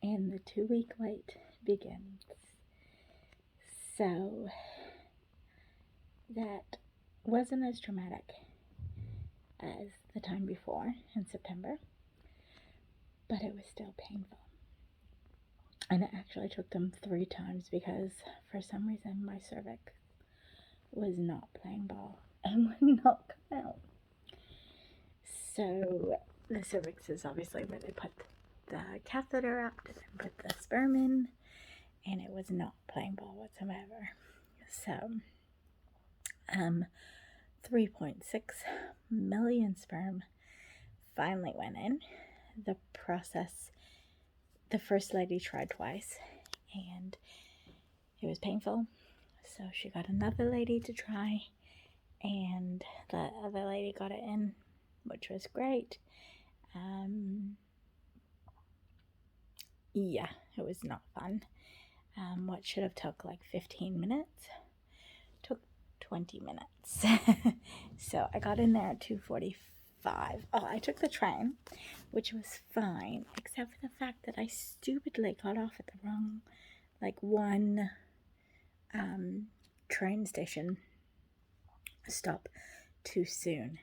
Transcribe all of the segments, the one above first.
and the 2-week wait begins. So that wasn't as traumatic as the time before in September, but it was still painful. And it actually took them 3 times because for some reason my cervix was not playing ball and would not come out. So the cervix is obviously where they put the catheter up to then put the sperm in, and it was not playing ball whatsoever. So 3.6 million sperm finally went in. The process, the first lady tried twice and it was painful, so she got another lady to try, and the other lady got it in, which was great. Yeah, it was not fun. What should have took like 15 minutes took 20 minutes. So I got in there at 2:45. Oh, I took the train, which was fine, except for the fact that I stupidly got off at the wrong, like, one train station stop too soon.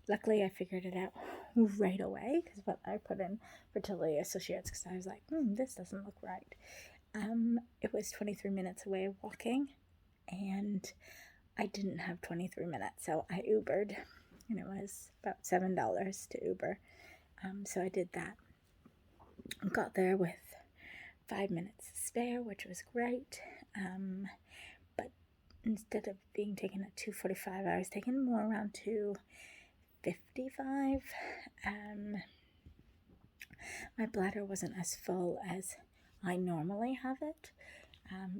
Luckily I figured it out right away, because what I put in fertility associates, because I was like, this doesn't look right. It was 23 minutes away walking, and I didn't have 23 minutes, so I Ubered, and it was about $7 to Uber. So I did that. Got there with 5 minutes to spare, which was great. But instead of being taken at 2:45, I was taken more around 2:55. My bladder wasn't as full as I normally have it.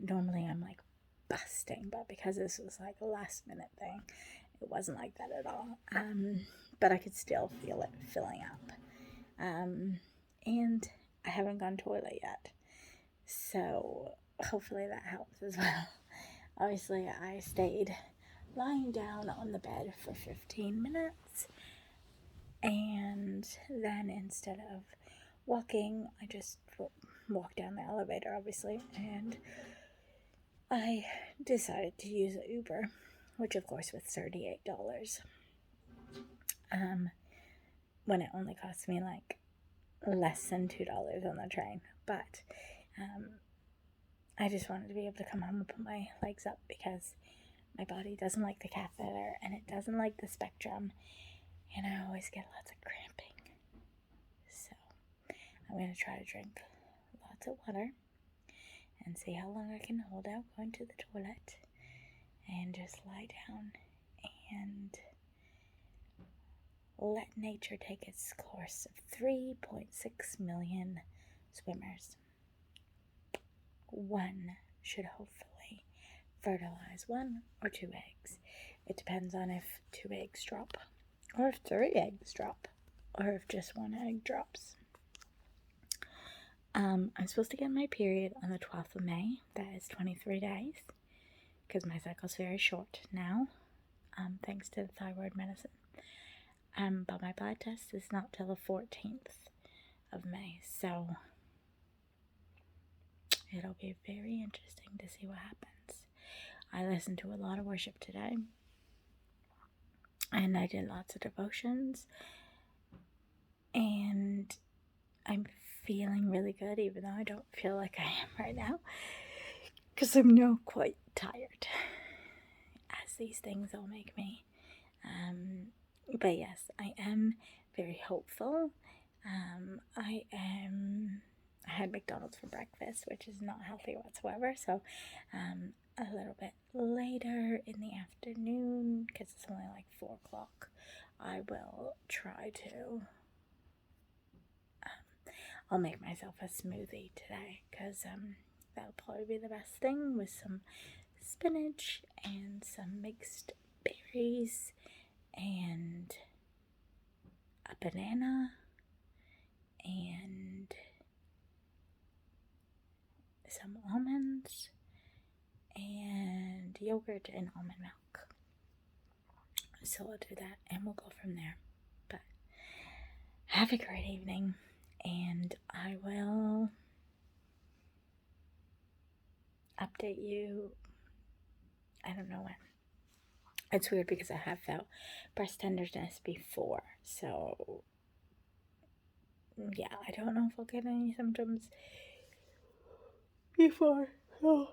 Normally I'm like busting, but because this was like a last minute thing, it wasn't like that at all. But I could still feel it filling up. And I haven't gone to the toilet yet, so hopefully that helps as well. Obviously I stayed lying down on the bed for 15 minutes, and then instead of walking, I just walked down the elevator, obviously, and I decided to use an Uber, which of course was $38. When it only cost me like less than $2 on the train. But I just wanted to be able to come home and put my legs up, because my body doesn't like the catheter and it doesn't like the spectrum, and I always get lots of cramping. So I'm going to try to drink lots of water and see how long I can hold out going to the toilet, and just lie down and let nature take its course of 3.6 million swimmers. One should hopefully fertilize 1 or 2 eggs. It depends on if 2 eggs drop, or if 3 eggs drop, or if just 1 egg drops. I'm supposed to get my period on the 12th of May. That is 23 days, because my cycle's very short now, thanks to the thyroid medicine. But my blood test is not till the 14th of May, so it'll be very interesting to see what happens. I listened to a lot of worship today, and I did lots of devotions, and I'm feeling really good, even though I don't feel like I am right now, because I'm now quite tired, as these things all make me. But yes, I am very hopeful. I had McDonald's for breakfast, which is not healthy whatsoever, so a little bit later in the afternoon, because it's only like 4 o'clock, I will try to I'll make myself a smoothie today, because that'll probably be the best thing, with some spinach and some mixed berries and a banana and some almonds and yogurt and almond milk. So I'll do that and we'll go from there. But have a great evening, and I will update you. I don't know when. It's weird because I have felt breast tenderness before, so yeah, I don't know if I'll get any symptoms before. So